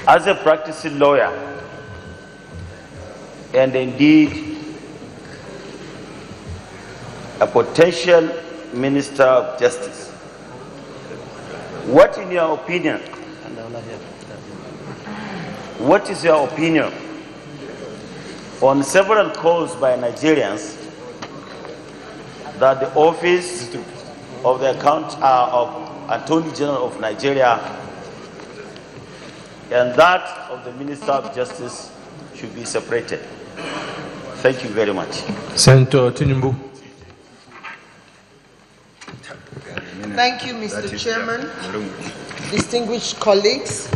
As a practicing lawyer, and indeed a potential Minister of Justice, what in your opinion, what is your opinion on several calls by Nigerians that the office of the of Attorney General of Nigeria and that of the Minister of Justice should be separated? Thank you very much. Senator Tinubu. Thank you, Mr. Chairman. Distinguished colleagues,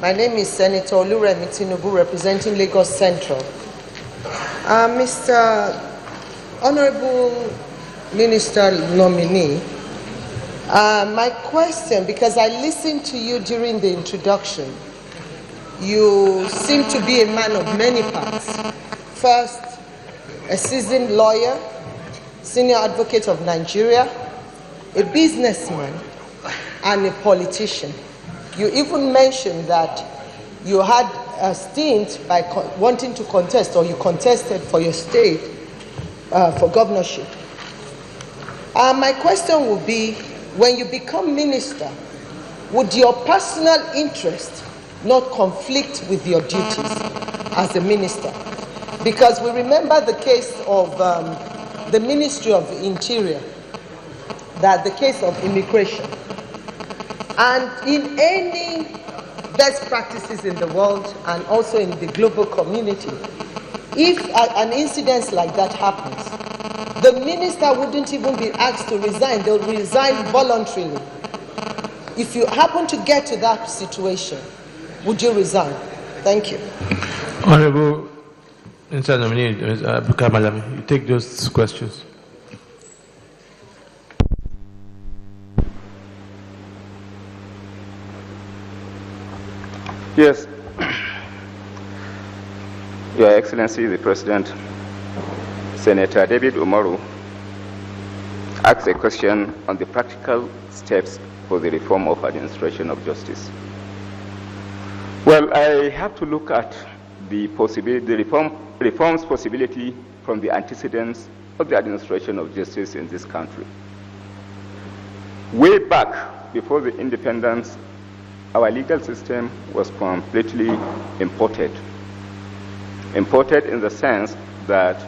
my name is Senator Oluremi Tinubu, representing Lagos Central. Mr. Honorable Minister nominee, my question, because I listened to you during the introduction, you seem to be a man of many parts. First, a seasoned lawyer, senior advocate of Nigeria, a businessman, and a politician. You even mentioned that you had a stint by wanting to contest, or you contested for your state for governorship. My question would be, when you become minister, would your personal interest not conflict with your duties as a minister? Because we remember the case of the Ministry of Interior, that the case of immigration. And in any best practices in the world and also in the global community, if an incident like that happens, the minister wouldn't even be asked to resign. They'll resign voluntarily. If you happen to get to that situation, would you resign? Thank you. Honorable Minister nominee, Abubakar Malami, you take those questions. Yes. Your Excellency, the President, Senator David Umaru asked a question on the practical steps for the reform of administration of justice. Well, I have to look at the reform's possibility from the antecedents of the administration of justice in this country. Way back before the independence, our legal system was completely imported. Imported in the sense that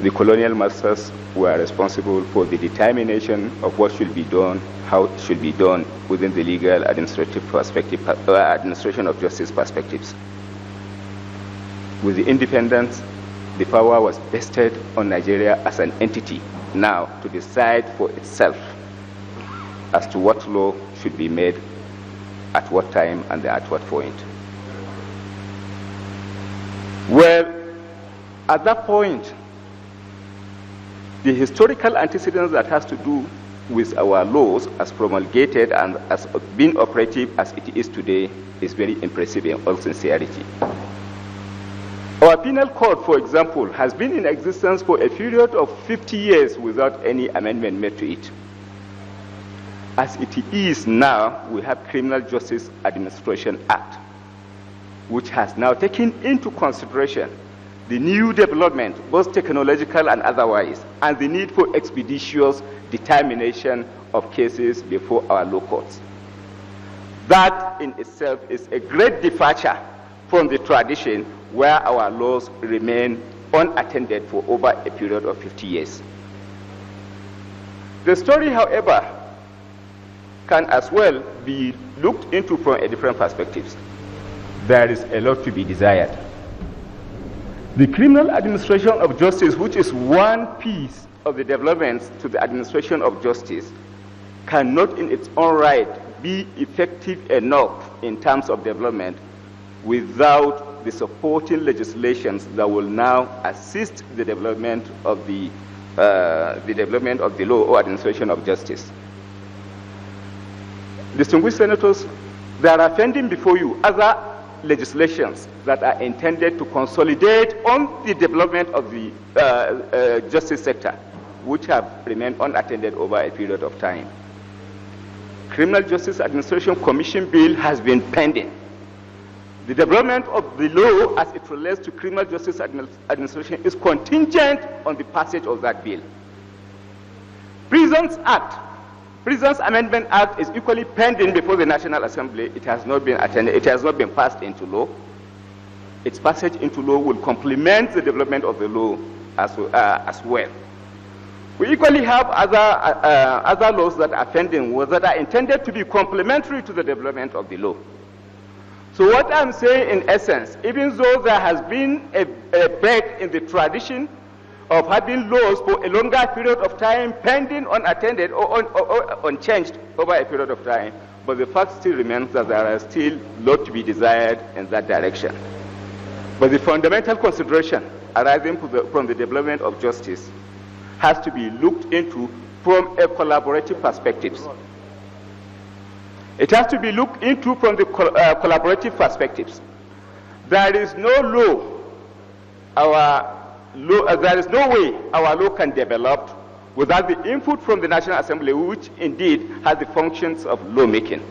the colonial masters were responsible for the determination of what should be done, how it should be done within the legal administrative perspective, administration of justice perspectives. With the independence, the power was vested on Nigeria as an entity now to decide for itself as to what law should be made at what time and at what point. Well, at that point, the historical antecedents that has to do with our laws as promulgated and as being operative as it is today is very impressive in all sincerity. Our penal code, for example, has been in existence for a period of 50 years without any amendment made to it. As it is now, we have Criminal Justice Administration Act, which has now taken into consideration the new development, both technological and otherwise, and the need for expeditious determination of cases before our law courts. That in itself is a great departure from the tradition where our laws remain unattended for over a period of 50 years. The story, however, can as well be looked into from a different perspective. There is a lot to be desired. The criminal administration of justice, which is one piece of the developments to the administration of justice, cannot in its own right be effective enough in terms of development without the supporting legislations that will now assist the development of the law or administration of justice. Distinguished senators, there are pending before you other legislations that are intended to consolidate on the development of the justice sector, which have remained unattended over a period of time. Criminal Justice Administration Commission Bill has been pending The development of the law as it relates to criminal justice administration is contingent on the passage of that bill. Prisons Amendment Act is equally pending before the National Assembly. It has not been attended. It has not been passed into law. Its passage into law will complement the development of the law as well. We equally have other laws that are pending, that are intended to be complementary to the development of the law. So what I'm saying in essence, even though there has been a break in the tradition of having laws for a longer period of time pending unattended or unchanged over a period of time, but the fact still remains that there are still a lot to be desired in that direction. But the fundamental consideration arising from the development of justice has to be looked into from a collaborative perspective. It has to be looked into from the collaborative perspectives. There is no there is no way our law can develop without the input from the National Assembly, which indeed has the functions of lawmaking.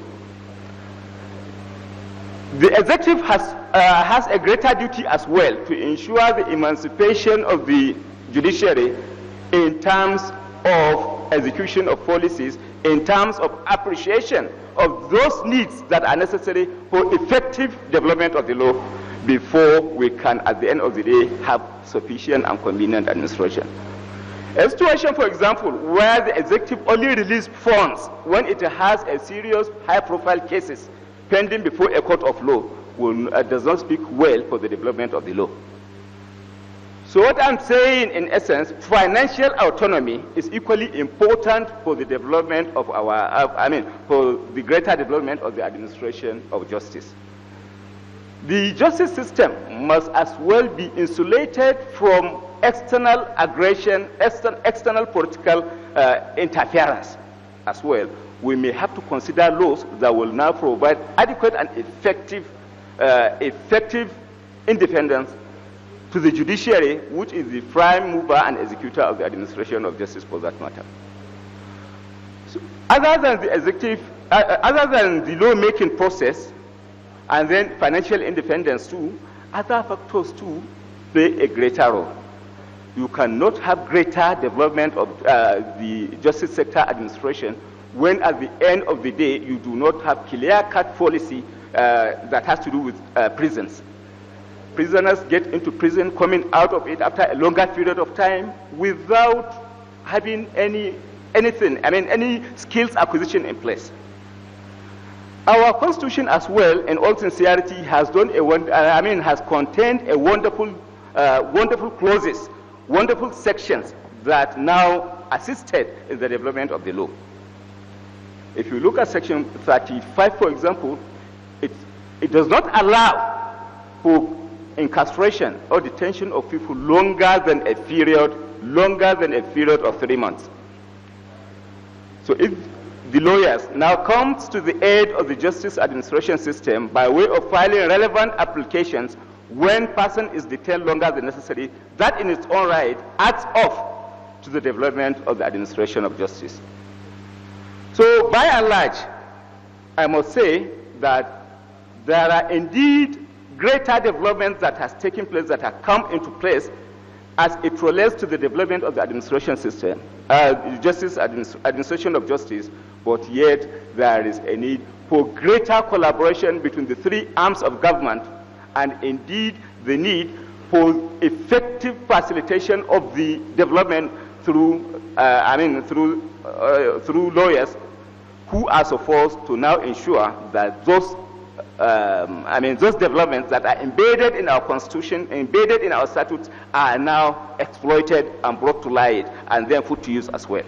The executive has a greater duty as well to ensure the emancipation of the judiciary in terms of execution of policies, in terms of appreciation of those needs that are necessary for effective development of the law before we can, at the end of the day, have sufficient and convenient administration. A situation, for example, where the executive only releases funds when it has a serious high-profile cases pending before a court of law does not speak well for the development of the law. So what I'm saying, in essence, financial autonomy is equally important for the development of for the greater development of the administration of justice. The justice system must as well be insulated from external aggression, external political interference as well. We may have to consider laws that will now provide adequate and effective independence to the judiciary, which is the prime mover and executor of the administration of justice for that matter. So, other than the executive, other than the law-making process, and then financial independence too, other factors too play a greater role. You cannot have greater development of the justice sector administration when at the end of the day you do not have clear-cut policy that has to do with prisons. Prisoners get into prison, coming out of it after a longer period of time without having any skills acquisition in place. Our constitution as well, in all sincerity, has contained a wonderful clauses, wonderful sections that now assisted in the development of the law. If you look at section 35, for example, it does not allow for incarceration or detention of people longer than a period of 3 months. So if the lawyers now comes to the aid of the justice administration system by way of filing relevant applications when person is detained longer than necessary, that in its own right adds up to the development of the administration of justice. So by and large, I must say that there are indeed greater developments that has taken place, that have come into place as it relates to the development of the administration system, administration of justice, but yet there is a need for greater collaboration between the three arms of government, and indeed the need for effective facilitation of the development through lawyers who are supposed to now ensure that those developments that are embedded in our constitution, embedded in our statutes, are now exploited and brought to light and then put to use as well.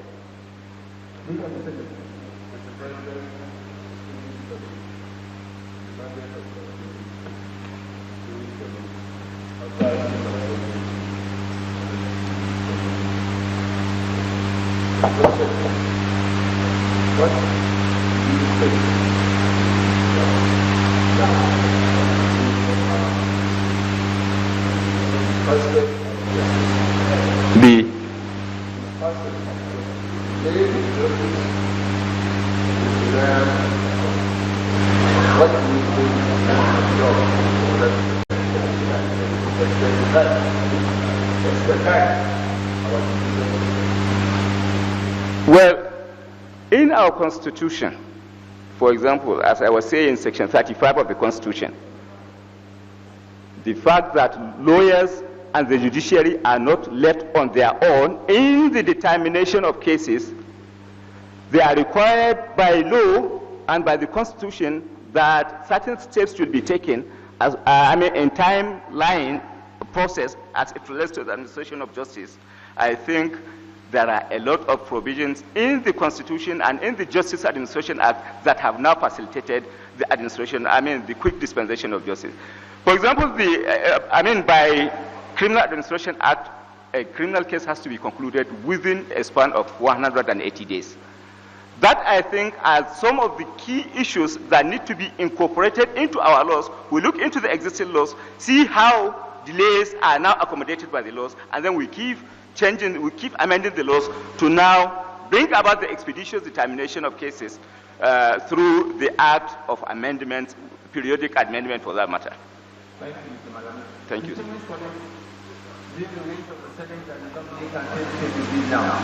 What do you think? Well, in our Constitution, for example, as I was saying, Section 35 of the Constitution, the fact that lawyers and the judiciary are not left on their own in the determination of cases, they are required by law and by the Constitution that certain steps should be taken as in timeline process as it relates to the administration of justice. I think there are a lot of provisions in the Constitution and in the Justice Administration Act that have now facilitated the administration, the quick dispensation of justice. For example, by Criminal Administration Act, a criminal case has to be concluded within a span of 180 days. That, I think, are some of the key issues that need to be incorporated into our laws. We look into the existing laws, see how delays are now accommodated by the laws, and then we keep changing, we keep amending the laws to now bring about the expeditious determination of cases through the act of amendments, periodic amendment for that matter. Thank you, Mr. Malami. Thank you. Leave the weight of the Senate and the nominee can take the bill down.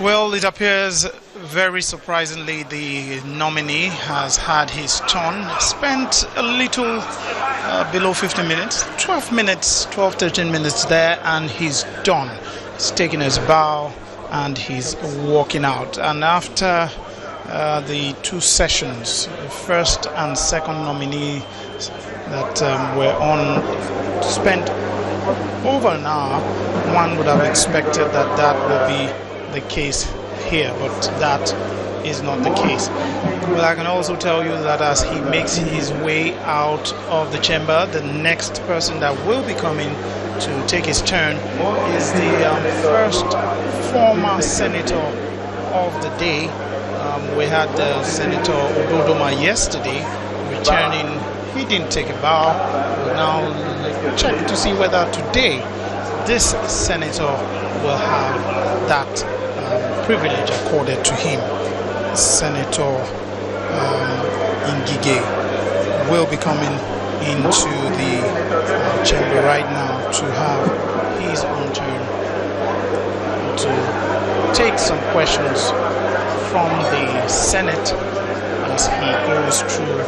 Well, it appears very surprisingly the nominee has had his turn, spent a little below 50 minutes, 13 minutes there, and he's done. He's taken his bow and he's walking out. And after the two sessions, the first and second nominee that were on spent over an hour, one would have expected that that would be the case here, but that is not the case. Well, I can also tell you that as he makes his way out of the chamber, the next person that will be coming to take his turn is the first former senator of the day. We had Senator Ododoma yesterday returning. He didn't take a bow. We'll now check to see whether today this senator will have that privilege accorded to him. Senator Ngige will be coming into the chamber right now to have his own turn to take some questions from the Senate as he goes through